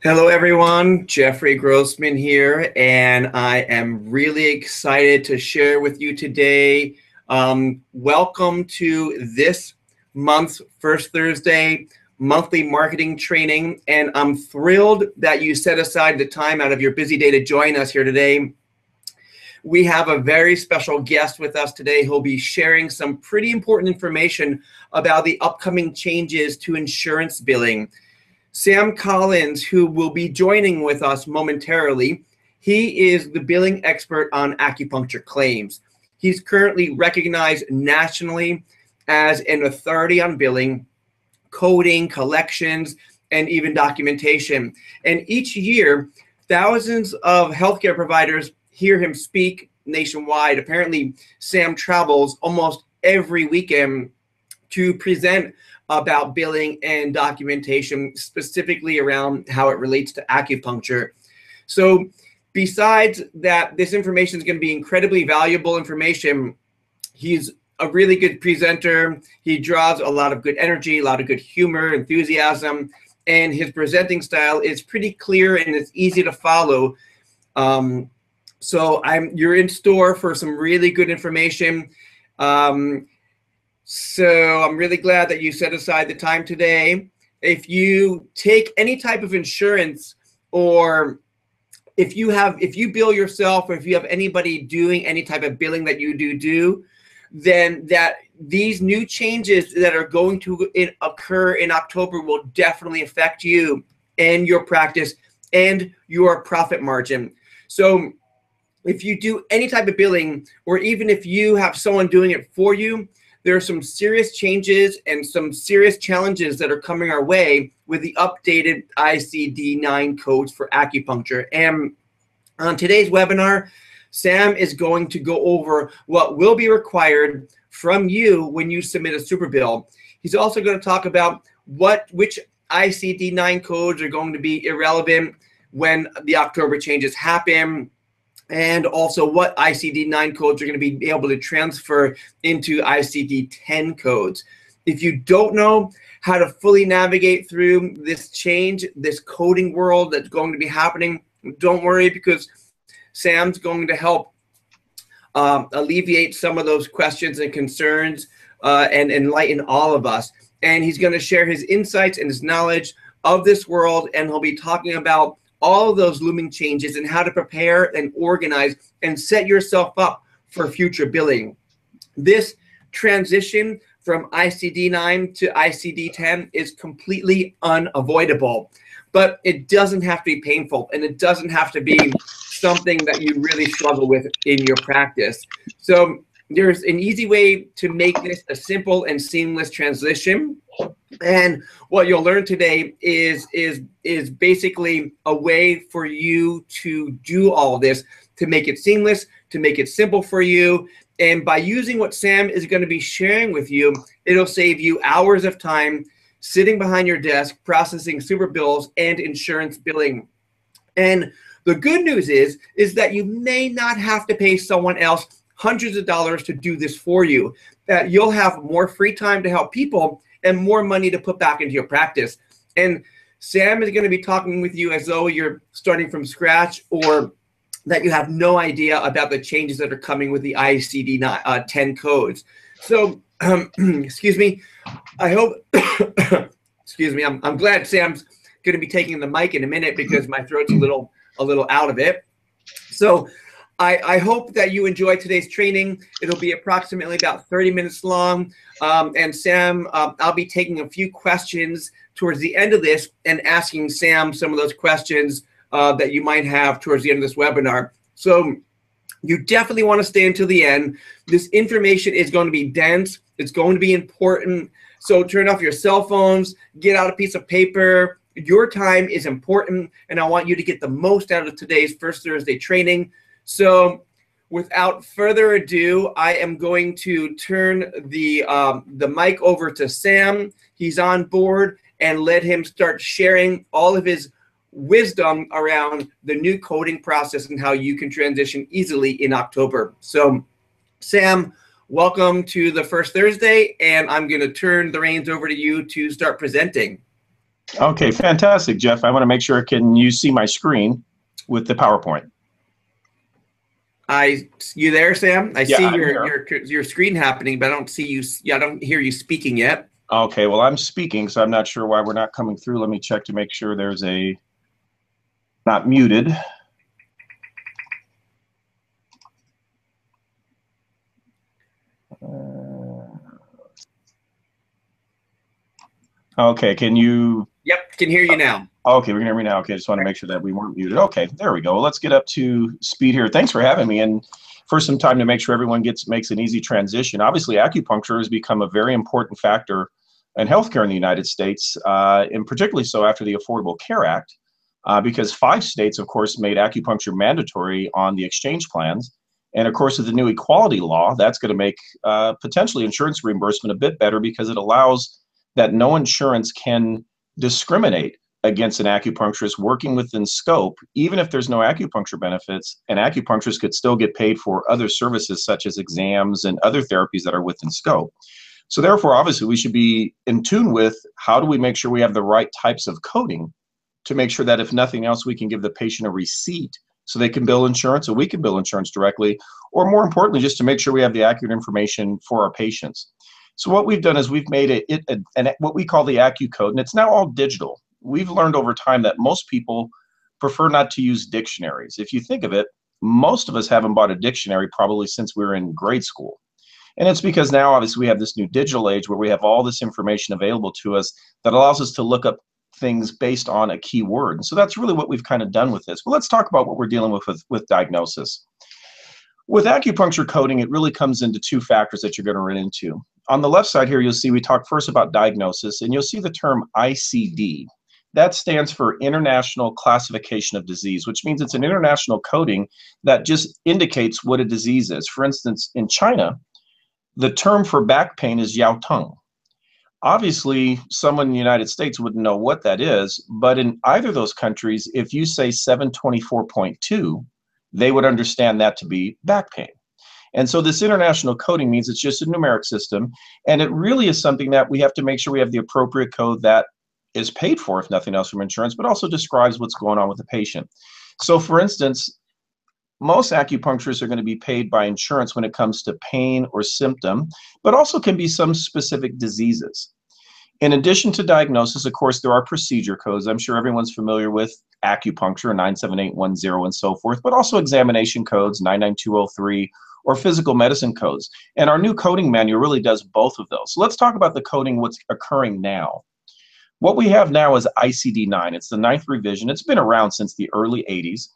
Hello, everyone. Jeffrey Grossman here, and I am really excited to share with you today. Welcome to this month's First Thursday monthly marketing training, and I'm thrilled that you set aside the time out of your busy day to join us here today. We have a very special guest with us today who'll be sharing some pretty important information about the upcoming changes to insurance billing. Sam Collins, who will be joining with us momentarily, he is the billing expert on acupuncture claims. He's currently recognized nationally as an authority on billing, coding, collections, and even documentation. And each year, thousands of healthcare providers hear him speak nationwide. Apparently, Sam travels almost every weekend to present about billing and documentation, specifically around how it relates to acupuncture. So besides that, this information is going to be incredibly valuable information. He's a really good presenter. He draws a lot of good energy, a lot of good humor, enthusiasm, and his presenting style is pretty clear and it's easy to follow. You're in store for some really good information. So I'm really glad that you set aside the time today. If you take any type of insurance, or if you bill yourself, or if you have anybody doing any type of billing that you do, then that these new changes that are going to occur in October will definitely affect you and your practice and your profit margin. So if you do any type of billing, or even if you have someone doing it for you, there are some serious changes and some serious challenges that are coming our way with the updated ICD9 codes for acupuncture. And on today's webinar, Sam is going to go over what will be required from you when you submit a super bill. He's also going to talk about which ICD9 codes are going to be irrelevant when the October changes happen, and also what ICD9 codes are going to be able to transfer into ICD10 codes. If you don't know how to fully navigate through this change, this coding world that's going to be happening, don't worry, because Sam's going to help alleviate some of those questions and concerns and enlighten all of us. And he's going to share his insights and his knowledge of this world, and he'll be talking about all of those looming changes and how to prepare and organize and set yourself up for future billing. This transition from ICD9 to ICD10 is completely unavoidable, but it doesn't have to be painful, and it doesn't have to be something that you really struggle with in your practice. So there's an easy way to make this a simple and seamless transition. And what you'll learn today is basically a way for you to do all this, to make it seamless, to make it simple for you. And by using what Sam is going to be sharing with you, it'll save you hours of time sitting behind your desk, processing super bills and insurance billing. And the good news is that you may not have to pay someone else hundreds of dollars to do this for you. That you'll have more free time to help people and more money to put back into your practice. And Sam is going to be talking with you as though you're starting from scratch, or that you have no idea about the changes that are coming with the ICD-10 codes. So, excuse me, I hope, excuse me, I'm glad Sam's going to be taking the mic in a minute because my throat's a little out of it. So I hope that you enjoyed today's training. It'll be approximately about 30 minutes long. And Sam, I'll be taking a few questions towards the end of this and asking Sam some of those questions that you might have towards the end of this webinar. So you definitely want to stay until the end. This information is going to be dense. It's going to be important. So turn off your cell phones, get out a piece of paper. Your time is important, and I want you to get the most out of today's First Thursday training. So without further ado, I am going to turn the mic over to Sam. He's on board, and let him start sharing all of his wisdom around the new coding process and how you can transition easily in October. So Sam, welcome to the First Thursday, and I'm going to turn the reins over to you to start presenting. Okay, fantastic, Jeff. I want to make sure, can you see my screen with the PowerPoint? You there, Sam? I Yeah, see I'm here. your screen happening, but I don't see you. Yeah, I don't hear you speaking yet. Okay, well, I'm speaking, so I'm not sure why we're not coming through. Let me check to make sure there's a not muted. Okay, can you? Yep, can hear you now. Okay, we can hear me now. Okay, just want to make sure that we weren't muted. Okay, there we go. Let's get up to speed here. Thanks for having me, and for some time to make sure everyone makes an easy transition. Obviously, acupuncture has become a very important factor in healthcare in the United States, and particularly so after the Affordable Care Act, because 5 states, of course, made acupuncture mandatory on the exchange plans. And of course, with the new equality law, that's going to make potentially insurance reimbursement a bit better because it allows that no insurance can discriminate against an acupuncturist working within scope, even if there's no acupuncture benefits, an acupuncturist could still get paid for other services such as exams and other therapies that are within scope. So therefore, obviously, we should be in tune with how do we make sure we have the right types of coding to make sure that if nothing else, we can give the patient a receipt so they can bill insurance or we can bill insurance directly, or more importantly, just to make sure we have the accurate information for our patients. So what we've done is we've made what we call the AccuCode, and it's now all digital. We've learned over time that most people prefer not to use dictionaries. If you think of it, most of us haven't bought a dictionary probably since we were in grade school. And it's because now, obviously, we have this new digital age where we have all this information available to us that allows us to look up things based on a keyword. And so that's really what we've kind of done with this. But let's talk about what we're dealing with diagnosis. With acupuncture coding, it really comes into 2 factors that you're going to run into. On the left side here, you'll see we talk first about diagnosis, and you'll see the term ICD. That stands for International Classification of Disease, which means it's an international coding that just indicates what a disease is. For instance, in China, the term for back pain is yao tongue. Obviously, someone in the United States wouldn't know what that is, but in either of those countries, if you say 724.2, they would understand that to be back pain. And so this international coding means it's just a numeric system, and it really is something that we have to make sure we have the appropriate code that is paid for, if nothing else, from insurance, but also describes what's going on with the patient. So for instance, most acupuncturists are going to be paid by insurance when it comes to pain or symptom, but also can be some specific diseases. In addition to diagnosis, of course, there are procedure codes. I'm sure everyone's familiar with acupuncture, 97810 and so forth, but also examination codes, 99203, or physical medicine codes. And our new coding manual really does both of those. So let's talk about the coding, what's occurring now. What we have now is ICD9. It's the 9th revision. It's been around since the early 80s.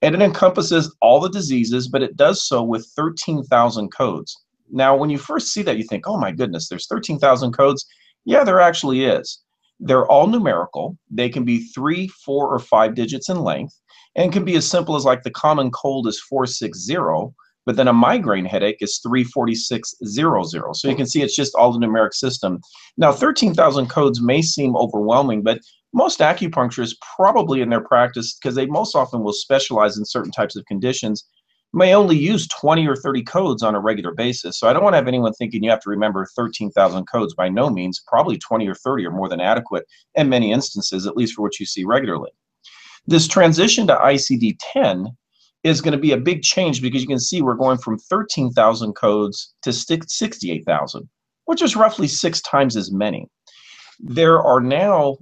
And it encompasses all the diseases, but it does so with 13,000 codes. Now, when you first see that, you think, oh my goodness, there's 13,000 codes. Yeah, there actually is. They're all numerical. They can be 3, 4, or 5 digits in length, and can be as simple as like the common cold is 460, but then a migraine headache is 34600. So you can see it's just all the numeric system. Now, 13,000 codes may seem overwhelming, but most acupuncturists probably in their practice, because they most often will specialize in certain types of conditions, may only use 20 or 30 codes on a regular basis. So I don't want to have anyone thinking you have to remember 13,000 codes. By no means. Probably 20 or 30 are more than adequate in many instances, at least for what you see regularly. This transition to ICD-10 is going to be a big change because you can see we're going from 13,000 codes to 68,000, which is roughly 6 times as many. There are now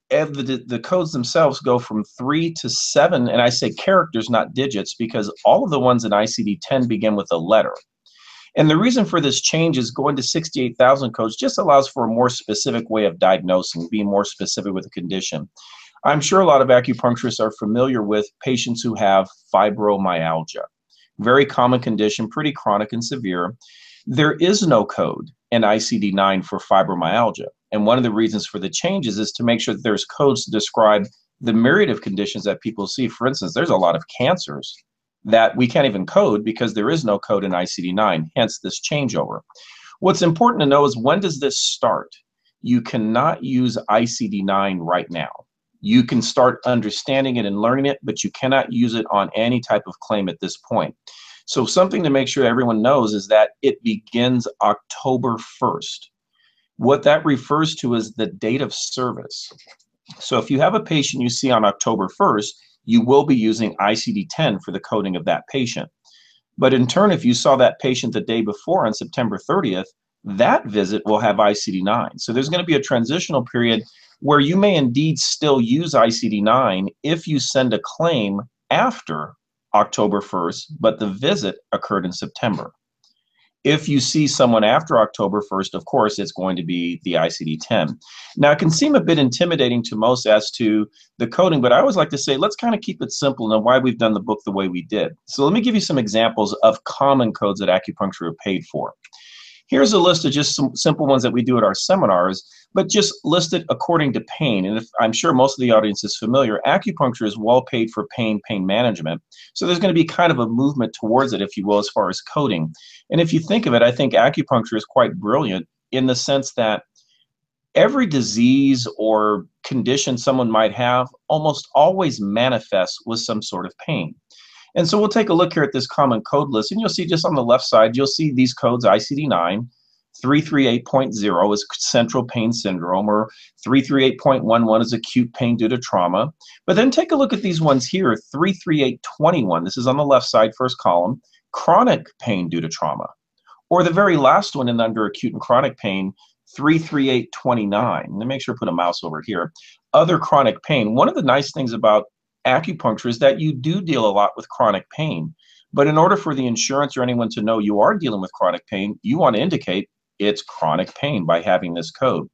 the codes themselves go from 3 to 7, and I say characters, not digits, because all of the ones in ICD-10 begin with a letter. And the reason for this change is going to 68,000 codes just allows for a more specific way of diagnosing, being more specific with the condition. I'm sure a lot of acupuncturists are familiar with patients who have fibromyalgia. Very common condition, pretty chronic and severe. There is no code in ICD-9 for fibromyalgia. And one of the reasons for the changes is to make sure that there's codes to describe the myriad of conditions that people see. For instance, there's a lot of cancers that we can't even code because there is no code in ICD-9, hence this changeover. What's important to know is, when does this start? You cannot use ICD-9 right now. You can start understanding it and learning it, but you cannot use it on any type of claim at this point. So something to make sure everyone knows is that it begins October 1st. What that refers to is the date of service. So if you have a patient you see on October 1st, you will be using ICD-10 for the coding of that patient. But in turn, if you saw that patient the day before on September 30th, that visit will have ICD-9. So there's going to be a transitional period where you may indeed still use ICD-9 if you send a claim after October 1st, but the visit occurred in September. If you see someone after October 1st, of course, it's going to be the ICD-10. Now, it can seem a bit intimidating to most as to the coding, but I always like to say, let's kind of keep it simple and why we've done the book the way we did. So let me give you some examples of common codes that acupuncture are paid for. Here's a list of just some simple ones that we do at our seminars, but just listed according to pain. And if, I'm sure most of the audience is familiar, acupuncture is well paid for pain management. So there's going to be kind of a movement towards it, if you will, as far as coding. And if you think of it, I think acupuncture is quite brilliant in the sense that every disease or condition someone might have almost always manifests with some sort of pain. And so we'll take a look here at this common code list, and you'll see just on the left side, you'll see these codes: ICD-9, 338.0 is central pain syndrome, or 338.11 is acute pain due to trauma. But then take a look at these ones here, 33821, this is on the left side, first column, chronic pain due to trauma. Or the very last one in under acute and chronic pain, 33829. Let me make sure I put a mouse over here. Other chronic pain. One of the nice things about acupuncture is that you do deal a lot with chronic pain. But in order for the insurance or anyone to know you are dealing with chronic pain, you want to indicate it's chronic pain by having this code.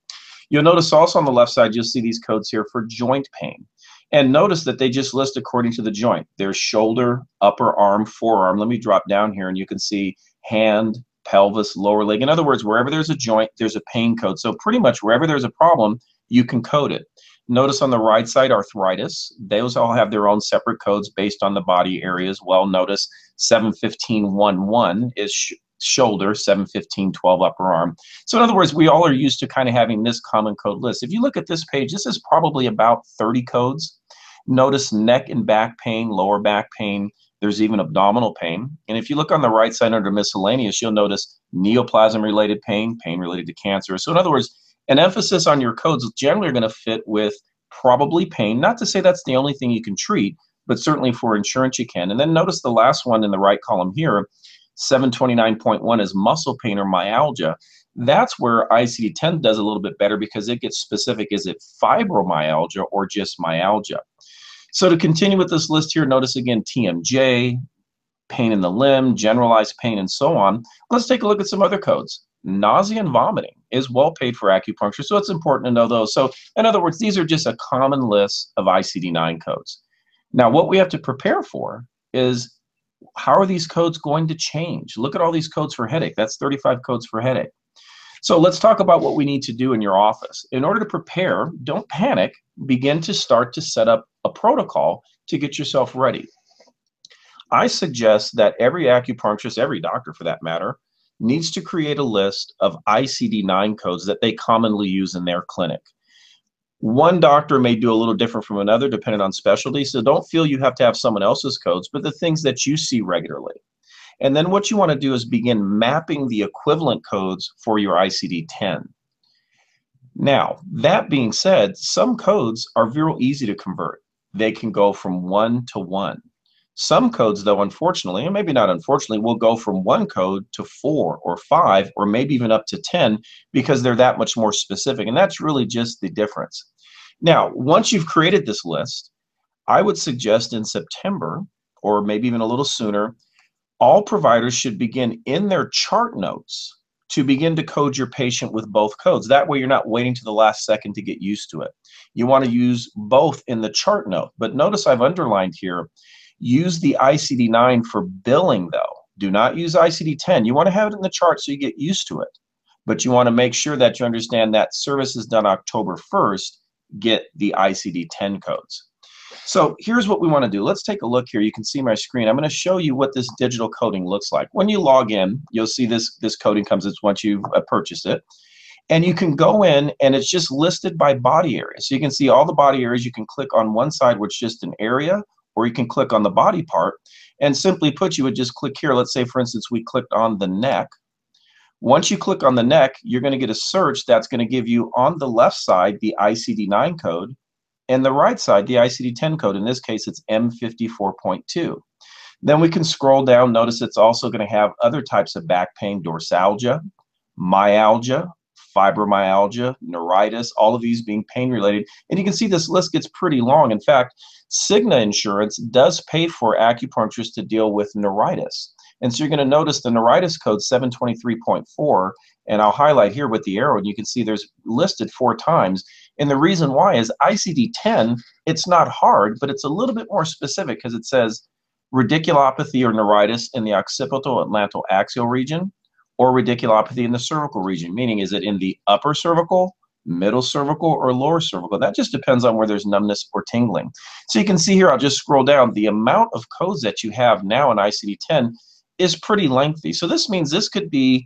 You'll notice also on the left side, you'll see these codes here for joint pain. And notice that they just list according to the joint. There's shoulder, upper arm, forearm. Let me drop down here and you can see hand, pelvis, lower leg. In other words, wherever there's a joint, there's a pain code. So pretty much wherever there's a problem, you can code it. Notice on the right side, arthritis. Those all have their own separate codes based on the body areas. Well, notice 71511 is shoulder, 71512 upper arm. So in other words, we all are used to kind of having this common code list. If you look at this page, this is probably about 30 codes. Notice neck and back pain, lower back pain. There's even abdominal pain. And if you look on the right side under miscellaneous, you'll notice neoplasm-related pain, pain related to cancer. So in other words, an emphasis on your codes generally are going to fit with probably pain. Not to say that's the only thing you can treat, but certainly for insurance you can. And then notice the last one in the right column here, 729.1 is muscle pain or myalgia. That's where ICD-10 does a little bit better because it gets specific. Is it fibromyalgia or just myalgia? So to continue with this list here, notice again TMJ, pain in the limb, generalized pain, and so on. Let's take a look at some other codes. Nausea and vomiting is well paid for acupuncture, so it's important to know those. So in other words, these are just a common list of ICD-9 codes. Now, what we have to prepare for is how are these codes going to change? Look at all these codes for headache. That's 35 codes for headache. So let's talk about what we need to do in your office. In order to prepare, don't panic. Begin to start to set up a protocol to get yourself ready. I suggest that every acupuncturist, every doctor for that matter, needs to create a list of ICD-9 codes that they commonly use in their clinic. One doctor may do a little different from another depending on specialty, so don't feel you have to have someone else's codes, but the things that you see regularly. And then what you want to do is begin mapping the equivalent codes for your ICD-10. Now, that being said, some codes are real easy to convert. They can go from 1 to 1. Some codes, though, unfortunately, and maybe not unfortunately, will go from 1 code to 4 or 5 or maybe even up to 10 because they're that much more specific. And that's really just the difference. Now, once you've created this list, I would suggest in September or maybe even a little sooner, all providers should begin in their chart notes to begin to code your patient with both codes. That way you're not waiting to the last second to get used to it. You want to use both in the chart note. But notice I've underlined here, use the ICD-9 for billing though. Do not use ICD-10. You want to have it in the chart so you get used to it. But you want to make sure that you understand that services done October 1st get the ICD-10 codes. So here's what we want to do. Let's take a look here. You can see my screen. I'm going to show you what this digital coding looks like. When you log in, you'll see this coding comes once you've purchased it. And you can go in and it's just listed by body area. So you can see all the body areas. You can click on one side where it's just an area, or you can click on the body part. And simply put, you would just click here. Let's say, for instance, we clicked on the neck. Once you click on the neck, you're going to get a search that's going to give you on the left side the ICD-9 code. And the right side, the ICD-10 code, in this case, it's M54.2. Then we can scroll down. Notice it's also going to have other types of back pain: dorsalgia, myalgia, fibromyalgia, neuritis, all of these being pain related. And you can see this list gets pretty long. In fact, Cigna insurance does pay for acupuncturists to deal with neuritis. And so you're going to notice the neuritis code 723.4, and I'll highlight here with the arrow, and you can see there's listed 4 times. And the reason why is ICD-10, it's not hard, but it's a little bit more specific because it says radiculopathy or neuritis in the occipital atlantoaxial region, or radiculopathy in the cervical region, meaning is it in the upper cervical, middle cervical, or lower cervical? That just depends on where there's numbness or tingling. So you can see here, I'll just scroll down, the amount of codes that you have now in ICD-10 is pretty lengthy. So this means this could be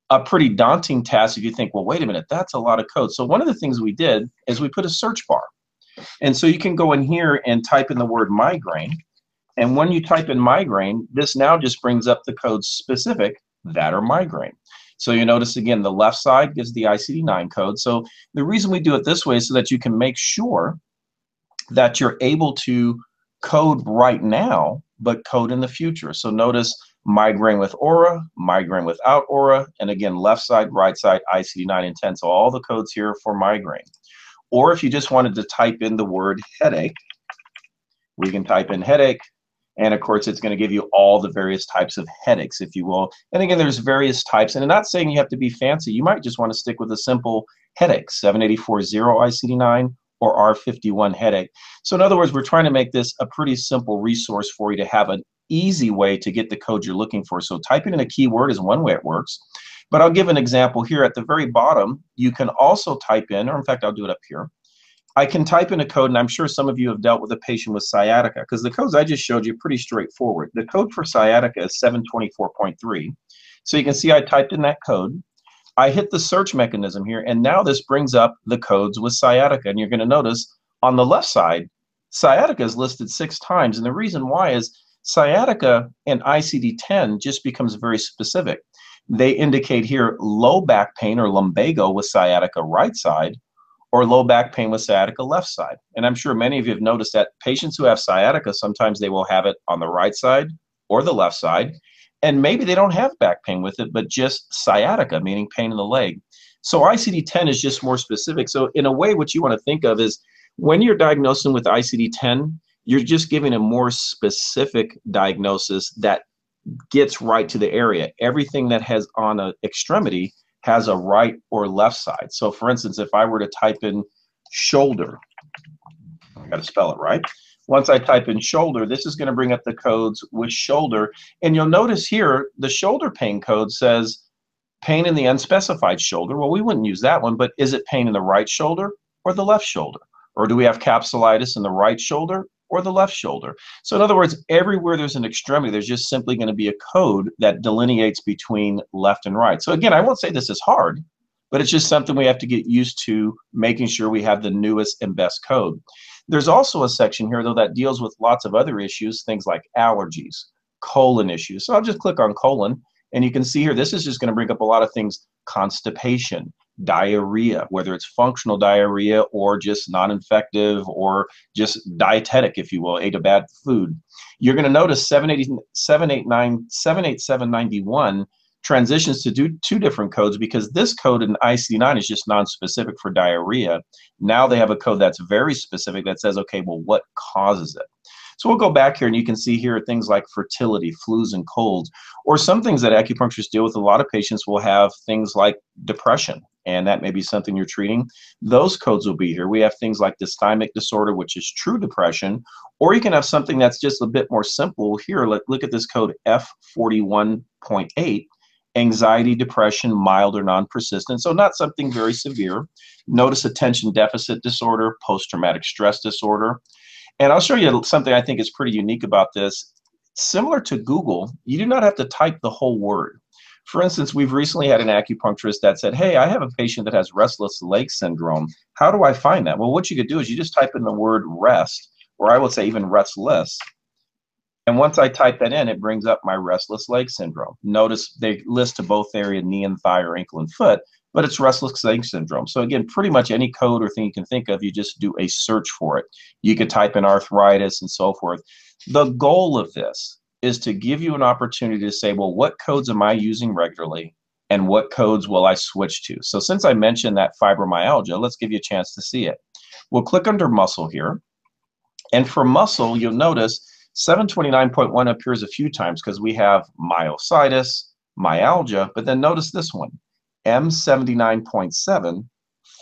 a pretty daunting task if you think, well, wait a minute, that's a lot of code. So one of the things we did is we put a search bar. And so you can go in here and type in the word migraine. And when you type in migraine, this now just brings up the codes specific that are migraine. So you notice again, the left side gives the ICD-9 code. So the reason we do it this way is so that you can make sure that you're able to code right now, but code in the future. So notice migraine with aura, migraine without aura, and again, left side, right side, ICD-9 and 10. So all the codes here for migraine. Or if you just wanted to type in the word headache, we can type in headache. And of course, it's going to give you all the various types of headaches, if you will. And again, there's various types. And I'm not saying you have to be fancy. You might just want to stick with a simple headache, 7840 ICD-9 or R51 headache. So in other words, we're trying to make this a pretty simple resource for you to have an easy way to get the code you're looking for. So typing in a keyword is one way it works. But I'll give an example here. At the very bottom, you can also type in, or in fact, I'll do it up here. I can type in a code, and I'm sure some of you have dealt with a patient with sciatica, because the codes I just showed you are pretty straightforward. The code for sciatica is 724.3. So you can see I typed in that code. I hit the search mechanism here, and now this brings up the codes with sciatica. And you're going to notice on the left side, sciatica is listed 6 times. And the reason why is sciatica and ICD-10 just becomes very specific. They indicate here low back pain or lumbago with sciatica right side, or low back pain with sciatica left side. And I'm sure many of you have noticed that patients who have sciatica, sometimes they will have it on the right side or the left side, and maybe they don't have back pain with it, but just sciatica, meaning pain in the leg. So ICD-10 is just more specific. So in a way, what you want to think of is when you're diagnosing with ICD-10, you're just giving a more specific diagnosis that gets right to the area. Everything that has on an extremity has a right or left side. So for instance, if I were to type in shoulder, I got to spell it right. Once I type in shoulder, this is going to bring up the codes with shoulder. And you'll notice here, the shoulder pain code says pain in the unspecified shoulder. Well, we wouldn't use that one, but is it pain in the right shoulder or the left shoulder? Or do we have capsulitis in the right shoulder or the left shoulder? So in other words, everywhere there's an extremity, there's just simply going to be a code that delineates between left and right. So again, I won't say this is hard, but it's just something we have to get used to, making sure we have the newest and best code. There's also a section here, though, that deals with lots of other issues, things like allergies, colon issues. So I'll just click on colon, and you can see here, this is just going to bring up a lot of things: constipation, diarrhea, whether it's functional diarrhea or just non-infective or just dietetic, if you will, ate a bad food. You're going to notice 78791 transitions to do 2 different codes, because this code in ICD-9 is just non-specific for diarrhea. Now they have a code that's very specific that says, okay, well, what causes it? So we'll go back here, and you can see here things like fertility, flus and colds, or some things that acupuncturists deal with. A lot of patients will have things like depression, and that may be something you're treating. Those codes will be here. We have things like dysthymic disorder, which is true depression, or you can have something that's just a bit more simple. Here, look at this code F41.8, anxiety, depression, mild or non-persistent. So not something very severe. Notice attention deficit disorder, post-traumatic stress disorder. And I'll show you something I think is pretty unique about this. Similar to Google, you do not have to type the whole word. For instance, we've recently had an acupuncturist that said, hey, I have a patient that has restless leg syndrome. How do I find that? Well, what you could do is you just type in the word rest, or I would say even restless. And once I type that in, it brings up my restless leg syndrome. Notice they list to both area, knee and thigh or ankle and foot. but it's restless leg syndrome. So again, pretty much any code or thing you can think of, you just do a search for it. You could type in arthritis and so forth. The goal of this is to give you an opportunity to say, well, what codes am I using regularly and what codes will I switch to? So since I mentioned that fibromyalgia, let's give you a chance to see it. We'll click under muscle here. And for muscle, you'll notice 729.1 appears a few times because we have myositis, myalgia, but then notice this one, M79.7,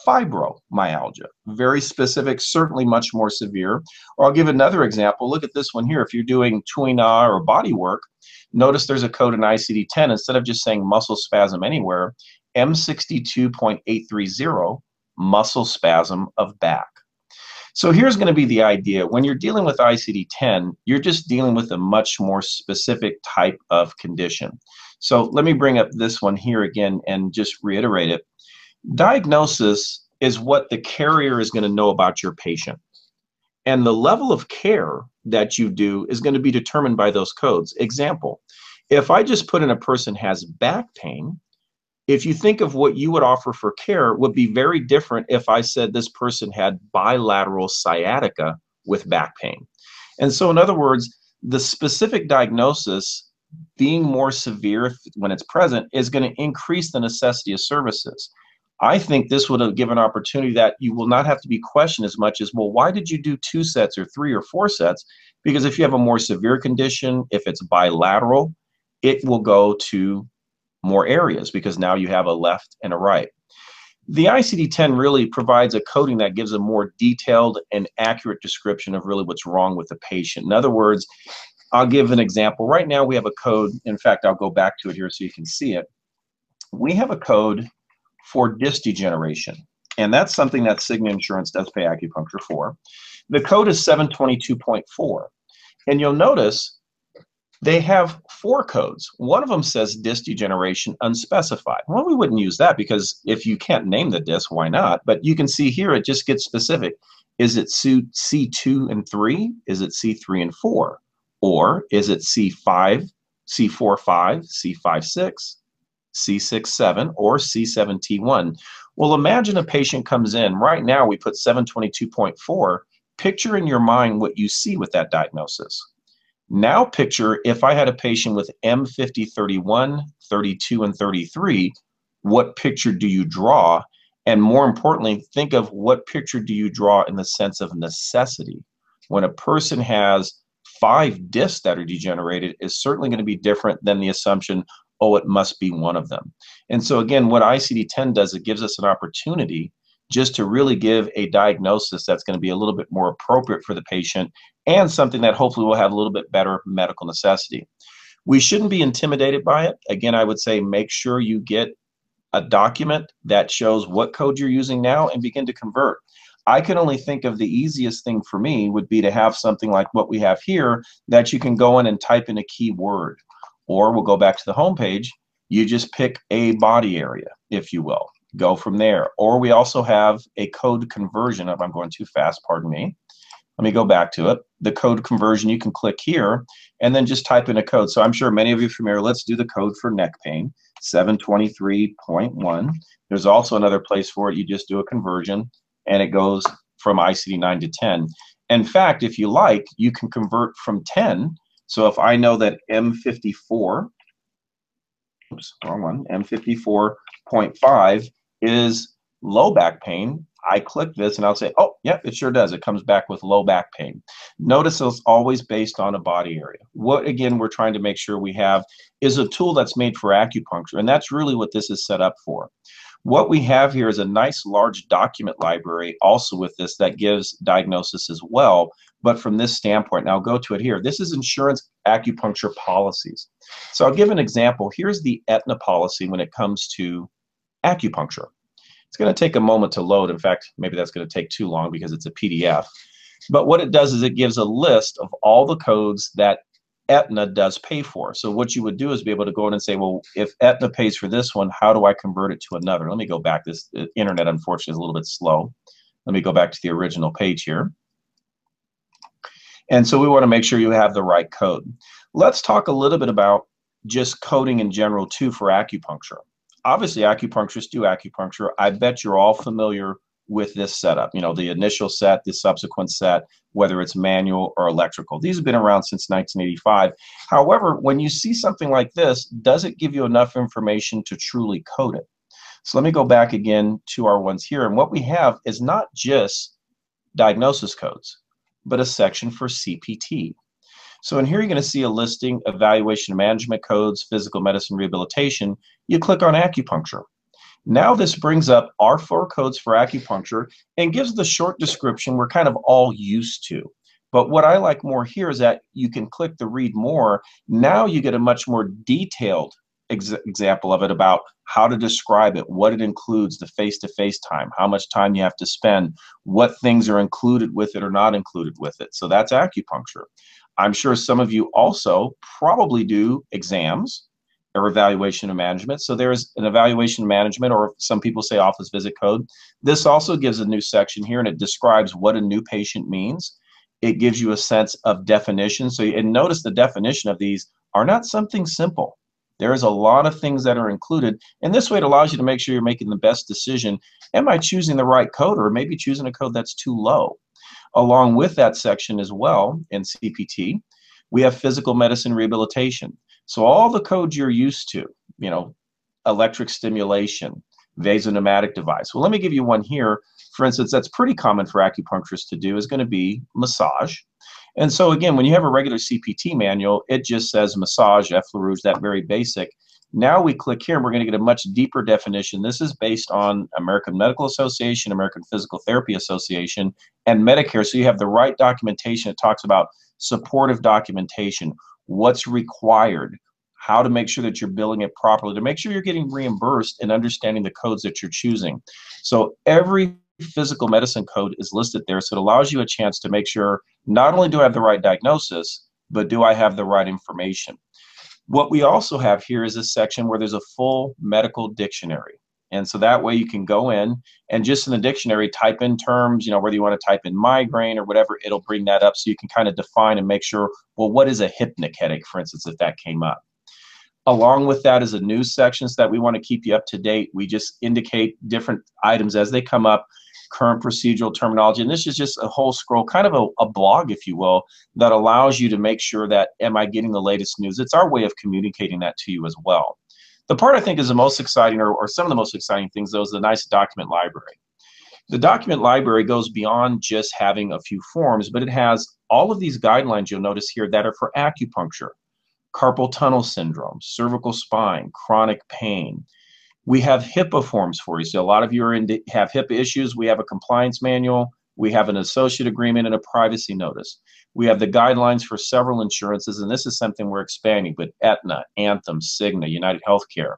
fibromyalgia. Very specific, certainly much more severe. Or I'll give another example. Look at this one here. If you're doing Tuina or body work, notice there's a code in ICD-10. Instead of just saying muscle spasm anywhere, M62.830, muscle spasm of back. So here's going to be the idea. When you're dealing with ICD-10, you're just dealing with a much more specific type of condition. So let me bring up this one here again and just reiterate it. Diagnosis is what the carrier is going to know about your patient. And the level of care that you do is going to be determined by those codes. Example, if I just put in a person has back pain, if you think of what you would offer for care would be very different if I said this person had bilateral sciatica with back pain. And so in other words, the specific diagnosis being more severe when it's present is going to increase the necessity of services. I think this would give an opportunity that you will not have to be questioned as much as, well, why did you do 2 sets or 3 or 4 sets? Because if you have a more severe condition, if it's bilateral, it will go to more areas because now you have a left and a right. The ICD-10 really provides a coding that gives a more detailed and accurate description of really what's wrong with the patient. In other words, I'll give an example. Right now we have a code. In fact, I'll go back to it here so you can see it. We have a code for disc degeneration, and that's something that Cigna Insurance does pay acupuncture for. The code is 722.4, and you'll notice they have 4 codes. One of them says disc degeneration unspecified. Well, we wouldn't use that because if you can't name the disc, why not? But you can see here it just gets specific. Is it C2 and 3? Is it C3 and 4? Or is it C5, C4, 5, C5, 6, C6, 7, or C7T1? Well, imagine a patient comes in. Right now we put 722.4. Picture in your mind what you see with that diagnosis. Now picture if I had a patient with M50, 31, 32, and 33, what picture do you draw? And more importantly, think of what picture do you draw in the sense of necessity. When a person has 5 discs that are degenerated, is certainly going to be different than the assumption, oh, it must be one of them. And so again, what ICD-10 does, it gives us an opportunity just to really give a diagnosis that's going to be a little bit more appropriate for the patient and something that hopefully will have a little bit better medical necessity. We shouldn't be intimidated by it. Again, I would say make sure you get a document that shows what code you're using now and begin to convert. I can only think of the easiest thing for me would be to have something like what we have here that you can go in and type in a keyword. Or we'll go back to the home page. You just pick a body area, if you will. Go from there. Or we also have a code conversion. I'm going too fast, pardon me. Let me go back to it. The code conversion, you can click here and then just type in a code. So I'm sure many of you are familiar. Let's do the code for neck pain, 723.1. There's also another place for it. You just do a conversion and it goes from ICD-9 to 10. In fact, if you like, you can convert from 10. So if I know that M54, oops, wrong one, M54.5 is low back pain, I click this and I'll say, oh, yeah, it sure does. It comes back with low back pain. Notice it's always based on a body area. What, again, we're trying to make sure we have is a tool that's made for acupuncture, and that's really what this is set up for. What we have here is a nice large document library also with this that gives diagnosis as well, but from this standpoint. Now I'll go to it here. This is insurance acupuncture policies. So I'll give an example. Here's the Aetna policy when it comes to acupuncture. It's going to take a moment to load. In fact, maybe that's going to take too long because it's a PDF. But what it does is it gives a list of all the codes that Aetna does pay for. So what you would do is be able to go in and say, well, if Aetna pays for this one, how do I convert it to another? Let me go back. This internet, unfortunately, is a little bit slow. Let me go back to the original page here. And so we want to make sure you have the right code. Let's talk a little bit about just coding in general, too, for acupuncture. Obviously, acupuncturists do acupuncture. I bet you're all familiar with this setup, you know, the initial set, the subsequent set, whether it's manual or electrical. These have been around since 1985. However, when you see something like this, does it give you enough information to truly code it? So let me go back again to our ones here. And what we have is not just diagnosis codes, but a section for CPT. So in here, you're going to see a listing, evaluation and management codes, physical medicine, rehabilitation. You click on acupuncture. Now this brings up our 4 codes for acupuncture and gives the short description we're kind of all used to. But what I like more here is that you can click the read more. Now you get a much more detailed example of it, about how to describe it, what it includes, the face-to-face time, how much time you have to spend, what things are included with it or not included with it. So that's acupuncture. I'm sure some of you also probably do exams or evaluation and management. So there's an evaluation management, or some people say office visit code. This also gives a new section here, and it describes what a new patient means. It gives you a sense of definition. So, and notice the definition of these are not something simple. There is a lot of things that are included, and this way it allows you to make sure you're making the best decision. Am I choosing the right code, or maybe choosing a code that's too low? Along with that section as well in CPT, we have physical medicine rehabilitation. So all the codes you're used to, you know, electric stimulation, vasopneumatic device. Well, let me give you one here. For instance, that's pretty common for acupuncturists to do, is going to be massage. And so again, when you have a regular CPT manual, it just says massage, effleurage, that very basic. Now we click here and we're going to get a much deeper definition. This is based on American Medical Association, American Physical Therapy Association, and Medicare. So you have the right documentation. It talks about supportive documentation, what's required, how to make sure that you're billing it properly, to make sure you're getting reimbursed and understanding the codes that you're choosing. So every physical medicine code is listed there. So it allows you a chance to make sure not only do I have the right diagnosis, but do I have the right information? What we also have here is a section where there's a full medical dictionary. And so that way you can go in and just in the dictionary type in terms, you know, whether you want to type in migraine or whatever, it'll bring that up so you can kind of define and make sure, well, what is a hypnic headache, for instance, if that came up. Along with that is a news section so that we want to keep you up to date. We just indicate different items as they come up, current procedural terminology. And this is just a whole scroll, kind of a blog, if you will, that allows you to make sure that, am I getting the latest news? It's our way of communicating that to you as well. The part I think is the most exciting, or some of the most exciting things, though, is the nice document library. The document library goes beyond just having a few forms, but it has all of these guidelines you'll notice here that are for acupuncture, carpal tunnel syndrome, cervical spine, chronic pain. We have HIPAA forms for you. So a lot of you have HIPAA issues. We have a compliance manual. We have an associate agreement and a privacy notice. We have the guidelines for several insurances, and this is something we're expanding with Aetna, Anthem, Cigna, United Healthcare.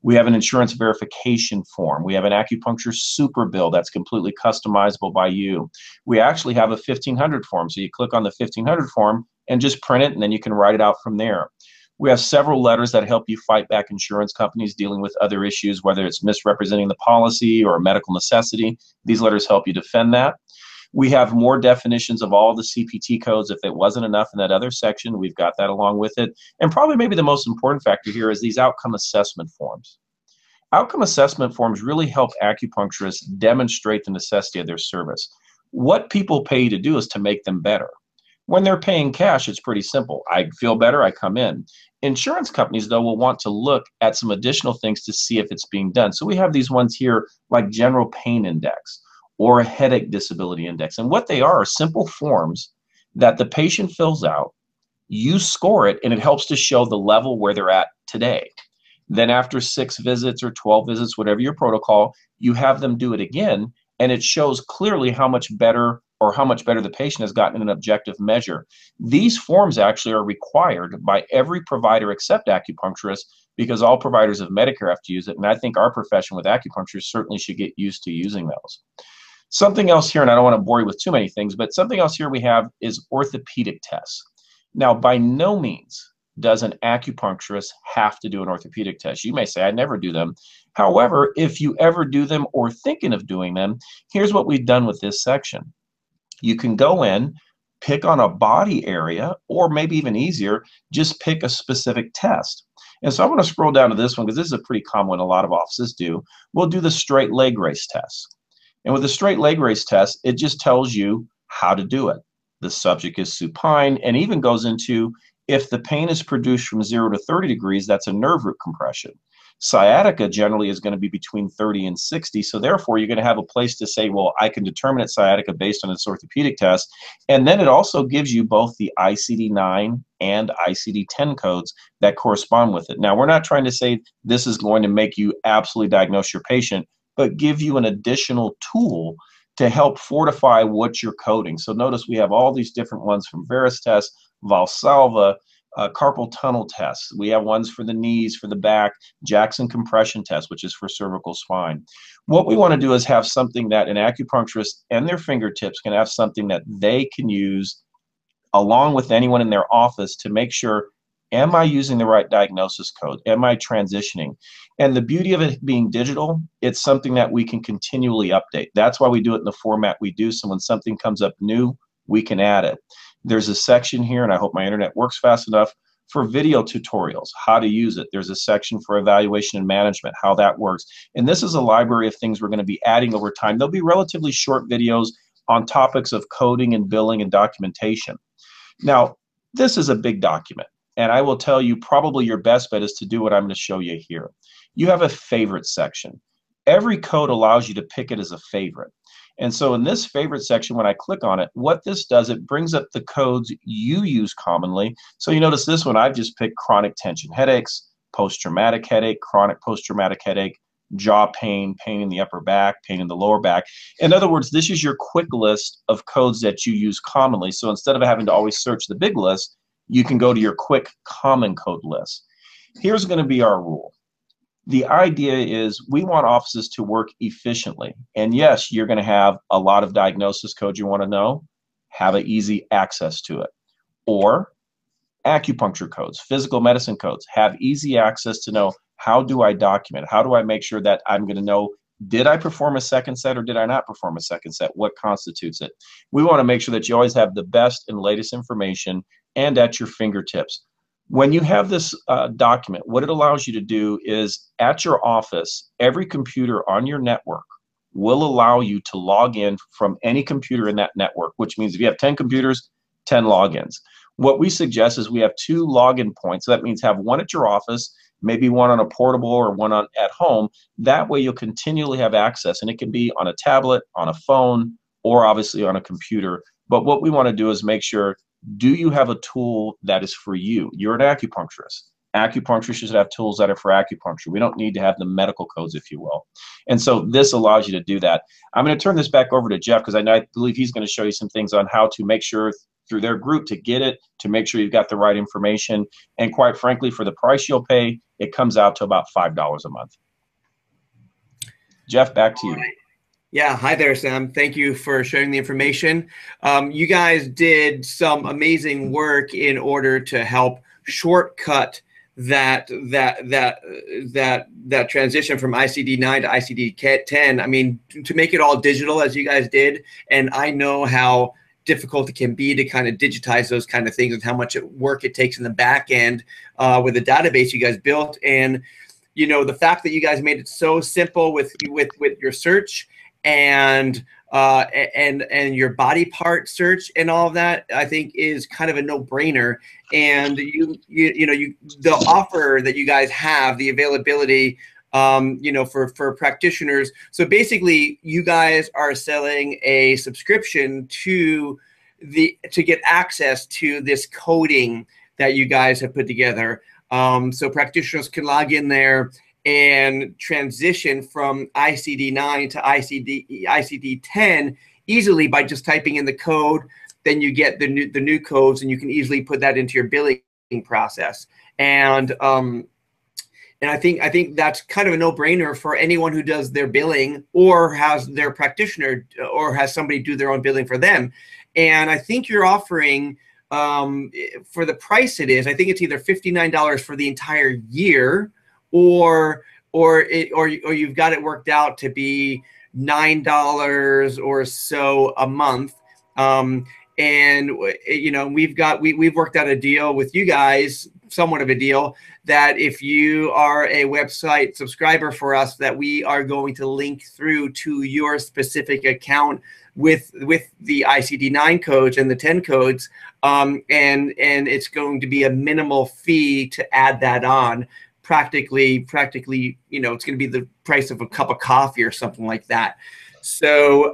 We have an insurance verification form. We have an acupuncture super bill that's completely customizable by you. We actually have a 1500 form. So you click on the 1500 form and just print it, and then you can write it out from there. We have several letters that help you fight back insurance companies dealing with other issues, whether it's misrepresenting the policy or a medical necessity. These letters help you defend that. We have more definitions of all the CPT codes. If it wasn't enough in that other section, we've got that along with it. And probably maybe the most important factor here is these outcome assessment forms. Outcome assessment forms really help acupuncturists demonstrate the necessity of their service. What people pay you to do is to make them better. When they're paying cash, it's pretty simple. I feel better, I come in. Insurance companies, though, will want to look at some additional things to see if it's being done. So we have these ones here like general pain index or a headache disability index. And what they are simple forms that the patient fills out, you score it, and it helps to show the level where they're at today. Then after 6 visits or 12 visits, whatever your protocol, you have them do it again, and it shows clearly how much better the patient has gotten in an objective measure. These forms actually are required by every provider except acupuncturists, because all providers of Medicare have to use it, and I think our profession with acupuncture certainly should get used to using those. Something else here, and I don't want to bore you with too many things, but something else here we have is orthopedic tests. Now, by no means does an acupuncturist have to do an orthopedic test. You may say, I never do them. However, if you ever do them or thinking of doing them, here's what we've done with this section. You can go in, pick on a body area, or maybe even easier, just pick a specific test. And so I want to scroll down to this one because this is a pretty common one a lot of offices do. We'll do the straight leg raise test. And with the straight leg raise test, it just tells you how to do it. The subject is supine and even goes into if the pain is produced from 0 to 30 degrees, that's a nerve root compression. Sciatica generally is going to be between 30 and 60. So therefore, you're going to have a place to say, well, I can determine it's sciatica based on its orthopedic test. And then it also gives you both the ICD9 and ICD-10 codes that correspond with it. Now, we're not trying to say this is going to make you absolutely diagnose your patient, but give you an additional tool to help fortify what you're coding. So notice we have all these different ones from Veris test, Valsalva, carpal tunnel tests. We have ones for the knees, for the back, Jackson compression test, which is for cervical spine. What we want to do is have something that an acupuncturist and their fingertips can have something that they can use along with anyone in their office to make sure, am I using the right diagnosis code? Am I transitioning? And the beauty of it being digital, it's something that we can continually update. That's why we do it in the format we do. So when something comes up new, we can add it. There's a section here, and I hope my internet works fast enough, for video tutorials, how to use it. There's a section for evaluation and management, how that works. And this is a library of things we're going to be adding over time. There'll be relatively short videos on topics of coding and billing and documentation. Now, this is a big document, and I will tell you probably your best bet is to do what I'm going to show you here. You have a favorite section. Every code allows you to pick it as a favorite. And so in this favorite section, when I click on it, what this does, it brings up the codes you use commonly. So you notice this one, I've just picked chronic tension headaches, post-traumatic headache, chronic post-traumatic headache, jaw pain, pain in the upper back, pain in the lower back. In other words, this is your quick list of codes that you use commonly. So instead of having to always search the big list, you can go to your quick common code list. Here's going to be our rule. The idea is we want offices to work efficiently. And yes, you're going to have a lot of diagnosis codes you want to know. Have an easy access to it. Or acupuncture codes, physical medicine codes. Have easy access to know, how do I document? How do I make sure that I'm going to know, did I perform a second set or did I not perform a second set? What constitutes it? We want to make sure that you always have the best and latest information and at your fingertips. When you have this document, what it allows you to do is at your office, every computer on your network will allow you to log in from any computer in that network, which means if you have 10 computers, 10 logins. What we suggest is we have 2 login points. So that means have one at your office, maybe one on a portable or one at home. That way you'll continually have access, and it can be on a tablet, on a phone, or obviously on a computer. But what we want to do is make sure, do you have a tool that is for you? You're an acupuncturist. Acupuncturists should have tools that are for acupuncture. We don't need to have the medical codes, if you will. And so this allows you to do that. I'm going to turn this back over to Jeff because I believe he's going to show you some things on how to make sure through their group to get it, to make sure you've got the right information. And quite frankly, for the price you'll pay, it comes out to about $5 a month. Jeff, back to you. Yeah, hi there, Sam. Thank you for sharing the information. You guys did some amazing work in order to help shortcut that transition from ICD9 to ICD-10. I mean, to make it all digital as you guys did, and I know how difficult it can be to kind of digitize those kind of things and how much work it takes in the back end with the database you guys built. And you know, the fact that you guys made it so simple with your search and your body part search and all of that, I think is kind of a no-brainer. And the offer that you guys have, the availability, for practitioners. So basically, you guys are selling a subscription to get access to this coding that you guys have put together. So practitioners can log in there and transition from ICD-9 to ICD-10 easily by just typing in the code. Then you get the new codes, and you can easily put that into your billing process. And I think that's kind of a no-brainer for anyone who does their billing or has their practitioner or has somebody do their own billing for them. And I think you're offering, for the price it is, I think it's either $59 for the entire year, or you've got it worked out to be $9 or so a month. And we've worked out a deal with you guys somewhat of a deal that if you are a website subscriber for us, that we are going to link through to your specific account with the ICD9 codes and the 10 codes, and it's going to be a minimal fee to add that on. Practically, you know, it's going to be the price of a cup of coffee or something like that. So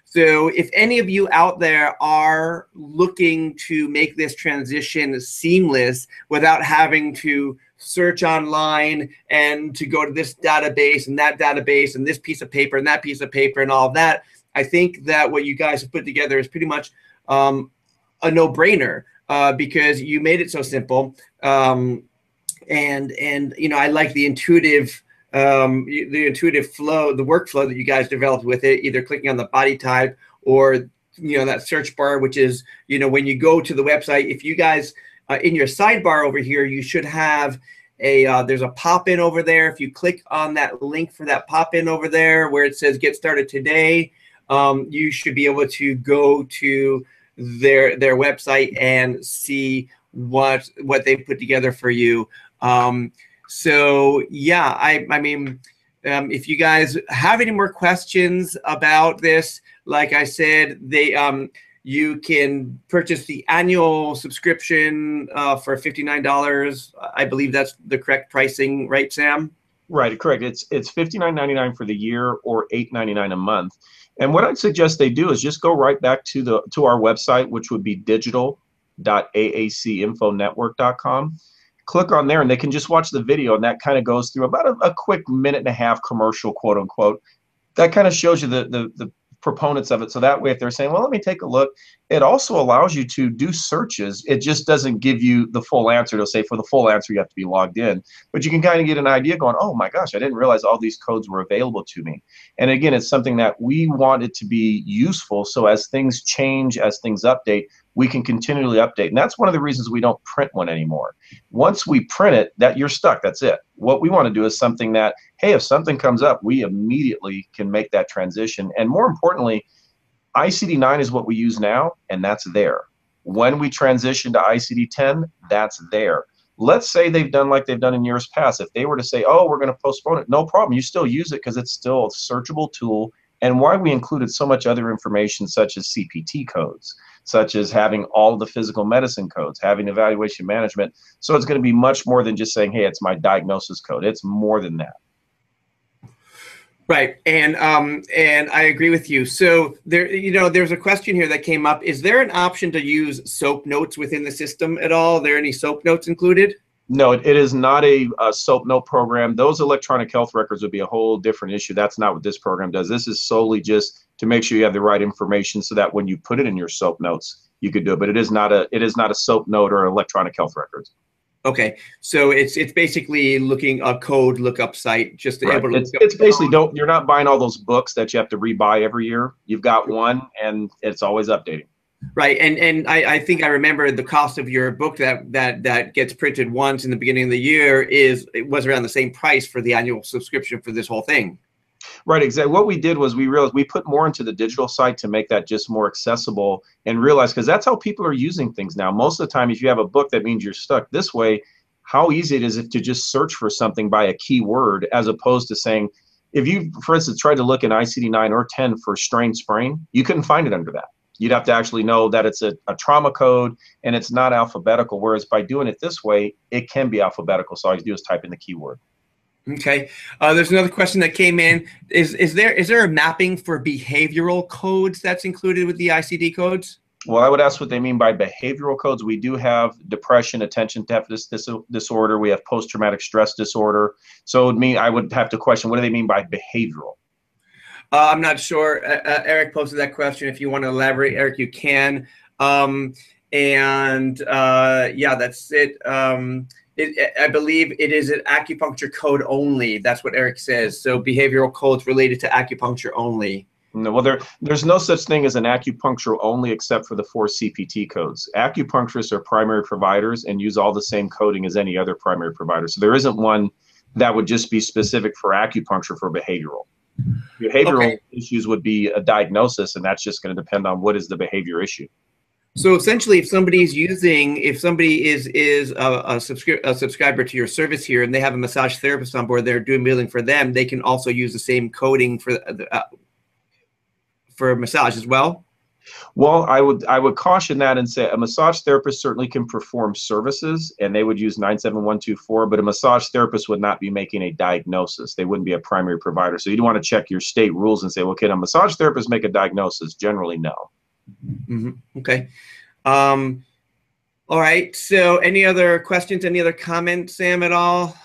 so if any of you out there are looking to make this transition seamless without having to search online and to go to this database and that database and this piece of paper and that piece of paper and all of that, I think that what you guys have put together is pretty much a no-brainer, because you made it so simple. And you know, I like the intuitive flow, the workflow that you guys developed with it, either clicking on the body type or, you know, that search bar, which is, you know, when you go to the website, if you guys in your sidebar over here, you should have a there's a pop-in over there. If you click on that link for that pop-in over there where it says get started today, you should be able to go to their website and see what they put together for you. So yeah, I mean, if you guys have any more questions about this, like I said, you can purchase the annual subscription for $59. I believe that's the correct pricing, right, Sam? Right, correct. It's $59.99 for the year or $8.99 a month. And what I'd suggest they do is just go right back to our website, which would be digital.aacinfonetwork.com. Click on there and they can just watch the video, and that kind of goes through about a quick minute-and-a-half commercial, quote unquote. That kind of shows you the proponents of it. So that way, if they're saying, well, let me take a look, it also allows you to do searches. It just doesn't give you the full answer. It'll say for the full answer, you have to be logged in. But you can kind of get an idea going, oh my gosh, I didn't realize all these codes were available to me. And again, it's something that we want it to be useful. So as things change, as things update, we can continually update. And that's one of the reasons we don't print one anymore. Once we print it, that you're stuck. That's it. What we want to do is something that, hey, if something comes up, we immediately can make that transition. And more importantly, ICD9 is what we use now, and that's there. When we transition to ICD10, that's there. Let's say they've done like they've done in years past. If they were to say, oh, we're going to postpone it, no problem. You still use it because it's still a searchable tool. And why we included so much other information such as CPT codes, such as having all the physical medicine codes, having evaluation management. So it's going to be much more than just saying, hey, it's my diagnosis code. It's more than that. Right, and I agree with you. So there, you know, there's a question here that came up. Is there an option to use SOAP notes within the system at all? Are there any SOAP notes included? No, it is not a SOAP note program. Those electronic health records would be a whole different issue. That's not what this program does. This is solely just to make sure you have the right information so that when you put it in your SOAP notes, you could do it. But it is not a SOAP note or electronic health records. Okay, so it's basically looking a code lookup site, just to able to. It's basically you're not buying all those books that you have to rebuy every year. You've got one, and it's always updating. Right, and I think I remember the cost of your book that gets printed once in the beginning of the year was around the same price for the annual subscription for this whole thing. Right, exactly. What we did was we realized we put more into the digital site to make that just more accessible, and realize, because that's how people are using things now. Most of the time, if you have a book, that means you're stuck. This way, how easy it is to just search for something by a keyword, as opposed to saying, if you, for instance, tried to look in ICD9 or 10 for strain sprain, you couldn't find it under that. You'd have to actually know that it's a trauma code and it's not alphabetical, whereas by doing it this way, it can be alphabetical. So all you do is type in the keyword. Okay. There's another question that came in. Is there a mapping for behavioral codes that's included with the ICD codes? Well, I would ask what they mean by behavioral codes. We do have depression, attention deficit disorder. We have post-traumatic stress disorder. So it would mean, I would have to question, what do they mean by behavioral? I'm not sure. Eric posted that question. If you want to elaborate, Eric, you can. Yeah, that's it. I believe it is an acupuncture code only. That's what Eric says. So behavioral codes related to acupuncture only. No, well, there's no such thing as an acupuncture only except for the 4 CPT codes. Acupuncturists are primary providers and use all the same coding as any other primary provider. So there isn't one that would just be specific for acupuncture for behavioral. Behavioral issues would be a diagnosis, and that's just going to depend on what is the behavior issue. So essentially, if somebody is a subscriber to your service here, and they have a massage therapist on board, they're doing billing for them, they can also use the same coding for massage as well. Well, I would caution that and say a massage therapist certainly can perform services, and they would use 97124, but a massage therapist would not be making a diagnosis. They wouldn't be a primary provider. So you'd want to check your state rules and say, well, can a massage therapist make a diagnosis? Generally, no. Okay. All right. So any other questions, any other comments, Sam, at all?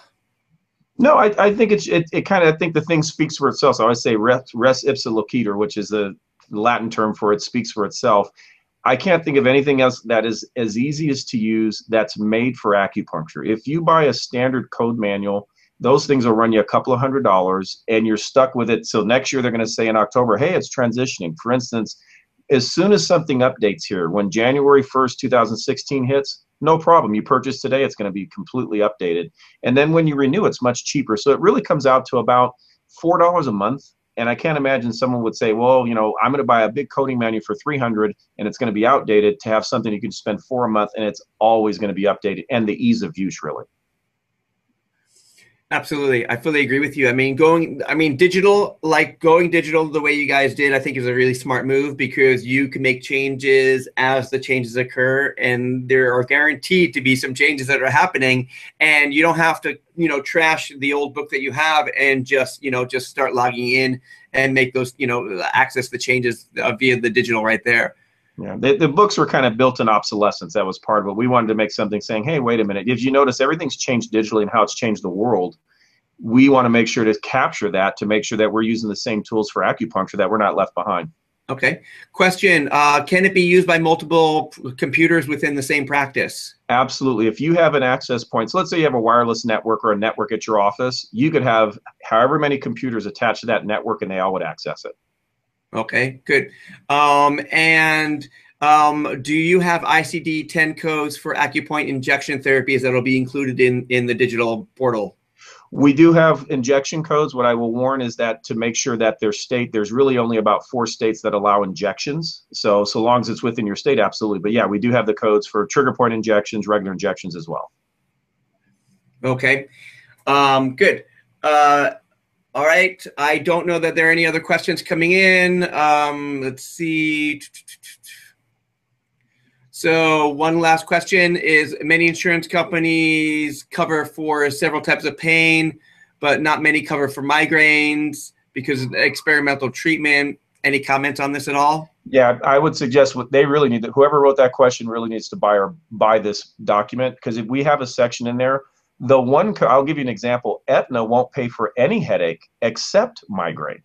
No, I think it kind of, I think the thing speaks for itself. So I always say res ipsa loquitur, which is the Latin term for it speaks for itself. I can't think of anything else that is as easy as to use that's made for acupuncture. If you buy a standard code manual, those things will run you a couple of $100 and you're stuck with it. So next year they're going to say in October, hey, it's transitioning. For instance, as soon as something updates here, when January 1st, 2016 hits, no problem. You purchase today, it's going to be completely updated. And then when you renew, it's much cheaper. So it really comes out to about $4 a month. And I can't imagine someone would say, well, you know, I'm going to buy a big coding manual for $300 and it's going to be outdated, to have something you can spend $4 a month and it's always going to be updated, and the ease of use, really. Absolutely. I fully agree with you. I mean, going digital the way you guys did, I think is a really smart move, because you can make changes as the changes occur, and there are guaranteed to be some changes that are happening, and you don't have to, you know, trash the old book that you have and just start logging in and make those, access the changes via the digital right there. Yeah, the books were kind of built in obsolescence. That was part of it. We wanted to make something saying, hey, wait a minute. If you notice, everything's changed digitally and how it's changed the world. We want to make sure to capture that, to make sure that we're using the same tools for acupuncture, that we're not left behind. Okay. Question, can it be used by multiple computers within the same practice? Absolutely. If you have an access point, so let's say you have a wireless network or a network at your office, you could have however many computers attached to that network and they all would access it. Okay, good. Do you have ICD-10 codes for acupoint injection therapies that will be included in the digital portal? We do have injection codes. What I will warn is that to make sure that there's really only about 4 states that allow injections. So long as it's within your state, absolutely. But yeah, we do have the codes for trigger point injections, regular injections as well. Okay, good. All right. I don't know that there are any other questions coming in. Let's see. So one last question is, many insurance companies cover for several types of pain, but not many cover for migraines because of experimental treatment. Any comments on this at all? Yeah, I would suggest what they really need, whoever wrote that question really needs to buy this document, because if we have a section in there, I'll give you an example. Aetna won't pay for any headache except migraine.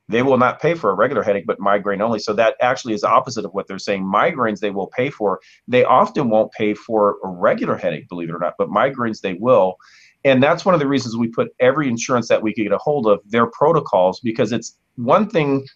They will not pay for a regular headache, but migraine only. So that actually is opposite of what they're saying. Migraines they will pay for. They often won't pay for a regular headache, believe it or not, but migraines they will. And that's one of the reasons we put every insurance that we could get a hold of, their protocols, because it's one thing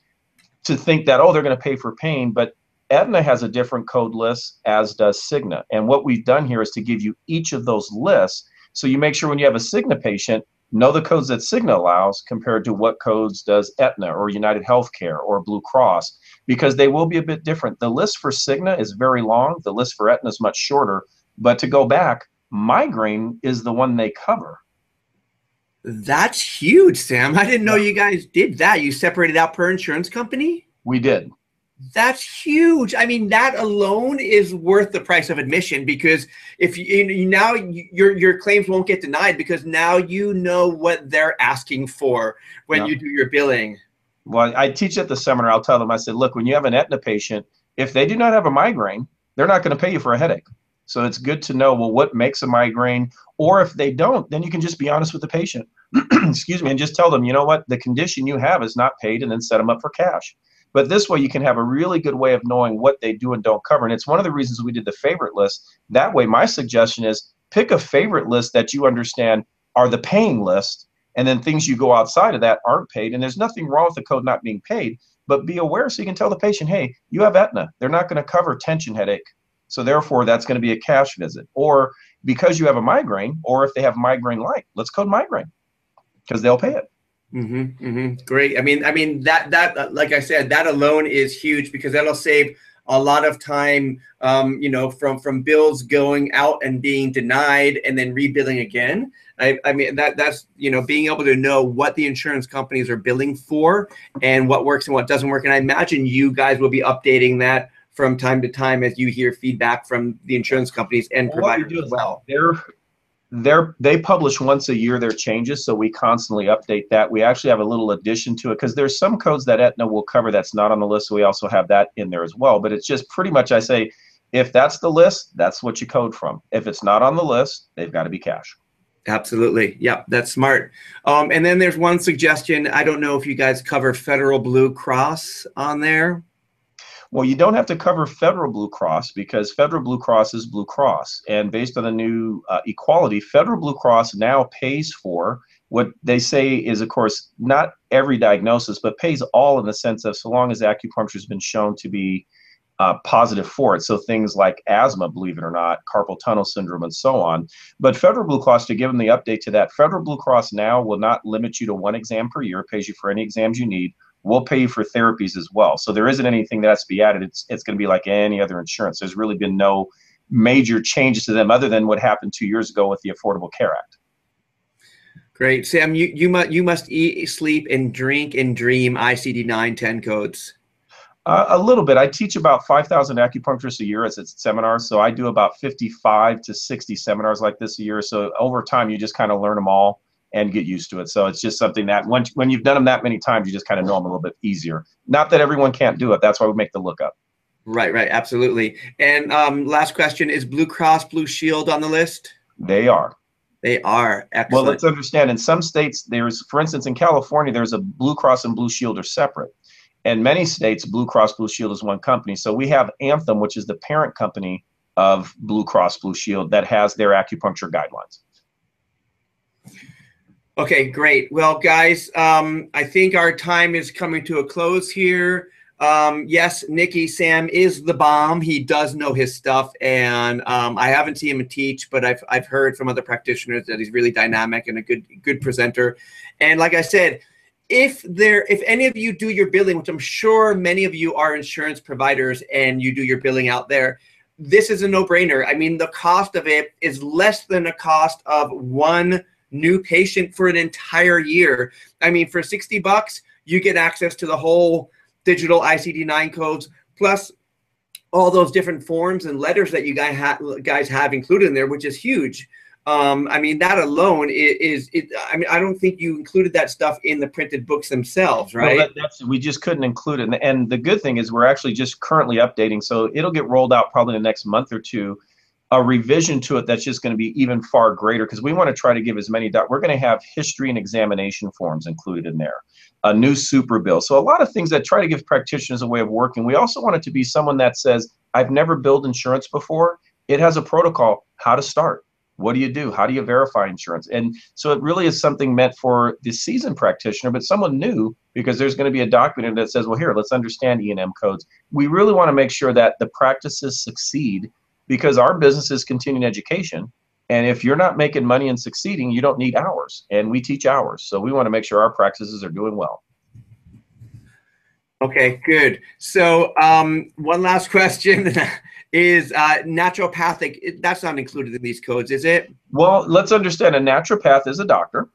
to think that, oh, they're going to pay for pain, but Aetna has a different code list, as does Cigna. And what we've done here is to give you each of those lists, so you make sure when you have a Cigna patient, know the codes that Cigna allows compared to what codes does Aetna or United Healthcare or Blue Cross, because they will be a bit different. The list for Cigna is very long. The list for Aetna is much shorter. But to go back, migraine is the one they cover. That's huge, Sam. I didn't know you guys did that. You separated out per insurance company? We did. That's huge. I mean, that alone is worth the price of admission, because if now your claims won't get denied, because now you know what they're asking for when you do your billing. Well, I teach at the seminar. I'll tell them, I said, look, when you have an Aetna patient, if they do not have a migraine, they're not going to pay you for a headache. So it's good to know, well, what makes a migraine? Or if they don't, then you can just be honest with the patient, excuse me, and just tell them, you know what, the condition you have is not paid, and then set them up for cash. But this way you can have a really good way of knowing what they do and don't cover. And it's one of the reasons we did the favorite list. That way, my suggestion is pick a favorite list that you understand are the paying list, and then things you go outside of that aren't paid. And there's nothing wrong with the code not being paid, but be aware so you can tell the patient, hey, you have Aetna. They're not going to cover tension headache. So therefore, that's going to be a cash visit. Or because you have a migraine, or if they have migraine light, let's code migraine, because they'll pay it. Great. I mean that like I said, that alone is huge, because that'll save a lot of time, you know, from bills going out and being denied and then rebilling again. I mean, that's, you know, being able to know what the insurance companies are billing for and what works and what doesn't work. And I imagine you guys will be updating that from time to time as you hear feedback from the insurance companies and providers as well. They publish once a year their changes, so we constantly update that. We actually have a little addition to it because there's some codes that Aetna will cover that's not on the list, so we also have that in there as well. But it's just pretty much, I say, if that's the list, that's what you code from. If it's not on the list, they've got to be cash. Absolutely. Yep, that's smart. And then there's one suggestion. I don't know if you guys cover Federal Blue Cross on there. Well, you don't have to cover Federal Blue Cross because Federal Blue Cross is Blue Cross. And based on the new equality, Federal Blue Cross now pays for what they say is, of course, not every diagnosis, but pays all in the sense of so long as acupuncture has been shown to be positive for it. So things like asthma, believe it or not, carpal tunnel syndrome, and so on. But Federal Blue Cross, to give them the update to that, Federal Blue Cross now will not limit you to one exam per year, pays you for any exams you need. We'll pay you for therapies as well. So there isn't anything that has to be added. It's going to be like any other insurance. There's really been no major changes to them other than what happened 2 years ago with the Affordable Care Act. Great. Sam, you must eat, sleep, and drink and dream ICD-9 10 codes. A little bit. I teach about 5,000 acupuncturists a year as it's seminars. So I do about 55 to 60 seminars like this a year. So over time, you just kind of learn them all and get used to it. So it's just something that when you've done them that many times, you just kind of know them a little bit easier. Not that everyone can't do it. That's why we make the lookup. Right, right. Absolutely. And last question, is Blue Cross Blue Shield on the list? They are. They are. Excellent. Well, let's understand, in some states, there's, for instance, in California, there's a Blue Cross and Blue Shield are separate. In many states, Blue Cross Blue Shield is one company. So we have Anthem, which is the parent company of Blue Cross Blue Shield, that has their acupuncture guidelines. Okay, great. Well, guys, I think our time is coming to a close here. Yes, Nikki, Sam is the bomb. He does know his stuff, and I haven't seen him teach, but I've heard from other practitioners that he's really dynamic and a good presenter. And like I said, if any of you do your billing, which I'm sure many of you are insurance providers and you do your billing out there, this is a no-brainer. I mean, the cost of it is less than the cost of one new patient for an entire year. I mean, for 60 bucks, you get access to the whole digital ICD-9 codes, plus all those different forms and letters that you guys have included in there, which is huge. I mean, that alone I mean, I don't think you included that stuff in the printed books themselves, right? Well, we just couldn't include it. And the good thing is we're actually just currently updating. So it'll get rolled out probably in the next month or two, a revision to it that's just going to be even far greater, because we want to try to give as many, we're going to have history and examination forms included in there, a new super bill. So a lot of things that try to give practitioners a way of working. We also want it to be someone that says, I've never billed insurance before. It has a protocol, how to start. What do you do? How do you verify insurance? And so it really is something meant for the seasoned practitioner, but someone new, because there's going to be a document that says, well, here, let's understand E&M codes. We really want to make sure that the practices succeed, because our business is continuing education. And if you're not making money and succeeding, you don't need hours. And we teach hours. So we want to make sure our practices are doing well. Okay, good. So one last question is naturopathic. That's not included in these codes, is it? Well, let's understand, a naturopath is a doctor.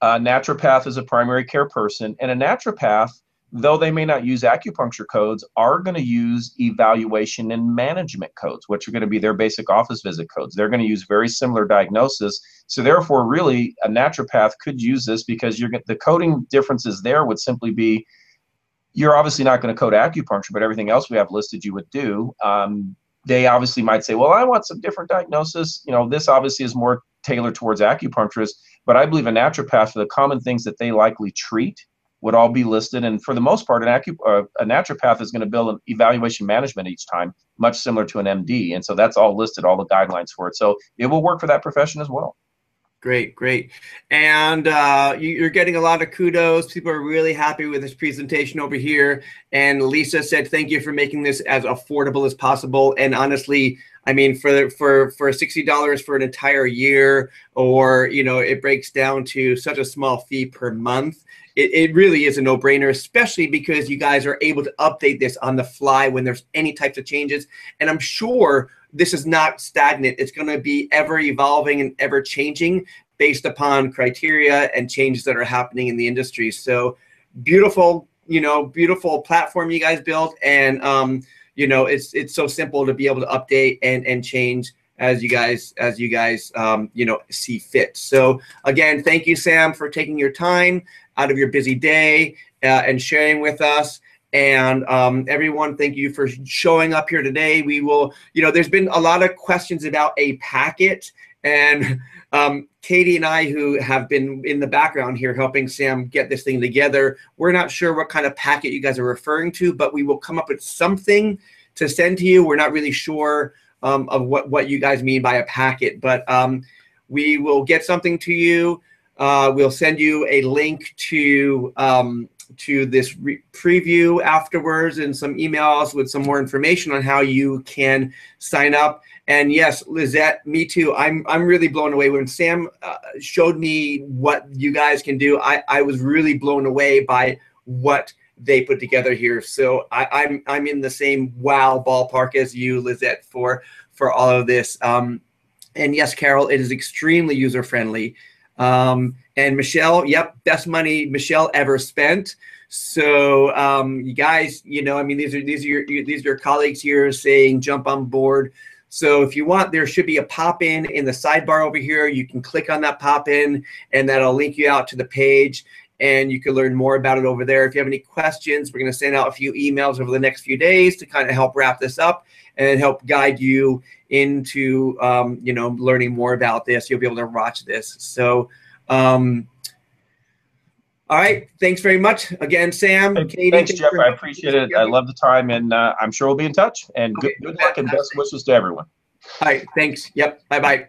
A naturopath is a primary care person. And a naturopath, though they may not use acupuncture codes, are going to use evaluation and management codes, which are going to be their basic office visit codes. They're going to use very similar diagnosis. So therefore, really, a naturopath could use this, because the coding differences there would simply be, you're obviously not going to code acupuncture, but everything else we have listed you would do. They obviously might say, well, I want some different diagnosis. You know, this obviously is more tailored towards acupuncturists, but I believe a naturopath, for the common things that they likely treat, would all be listed. And for the most part, a naturopath is going to bill an evaluation management each time, much similar to an MD. And so that's all listed, all the guidelines for it. So it will work for that profession as well. Great, great. And you're getting a lot of kudos. People are really happy with this presentation over here. And Lisa said, thank you for making this as affordable as possible. And honestly, I mean, for $60 for an entire year, or, you know, it breaks down to such a small fee per month. it really is a no-brainer, especially because you guys are able to update this on the fly when there's any types of changes. And I'm sure this is not stagnant. It's going to be ever evolving and ever changing based upon criteria and changes that are happening in the industry. So beautiful, beautiful platform you guys built. And, it's so simple to be able to update and change as you guys see fit. So again, thank you, Sam, for taking your time out of your busy day and sharing with us. And everyone, thank you for showing up here today. We will, there's been a lot of questions about a packet, and Katie and I, who have been in the background here helping Sam get this thing together, we're not sure what kind of packet you guys are referring to, but we will come up with something to send to you. We're not really sure of what you guys mean by a packet, but we will get something to you. We'll send you a link to this preview afterwards, and some emails with some more information on how you can sign up. And yes, Lizette, me too. I'm really blown away when Sam showed me what you guys can do. I was really blown away by what they put together here. So I'm in the same wow ballpark as you, Lizette, for all of this. And yes, Carol, it is extremely user friendly. And Michelle, yep, best money Michelle ever spent. So you guys, these are your colleagues here saying jump on board. So if you want, there should be a pop-in in the sidebar over here. You can click on that pop-in, and that'll link you out to the page, and you can learn more about it over there. If you have any questions, we're going to send out a few emails over the next few days to kind of help wrap this up and help guide you into learning more about this. You'll be able to watch this. So all right, thanks very much again, Sam. Katie, thanks, Jeff. I appreciate it. I love the time, and I'm sure we'll be in touch. And good luck and best wishes to everyone. All right, thanks. Yep, bye-bye.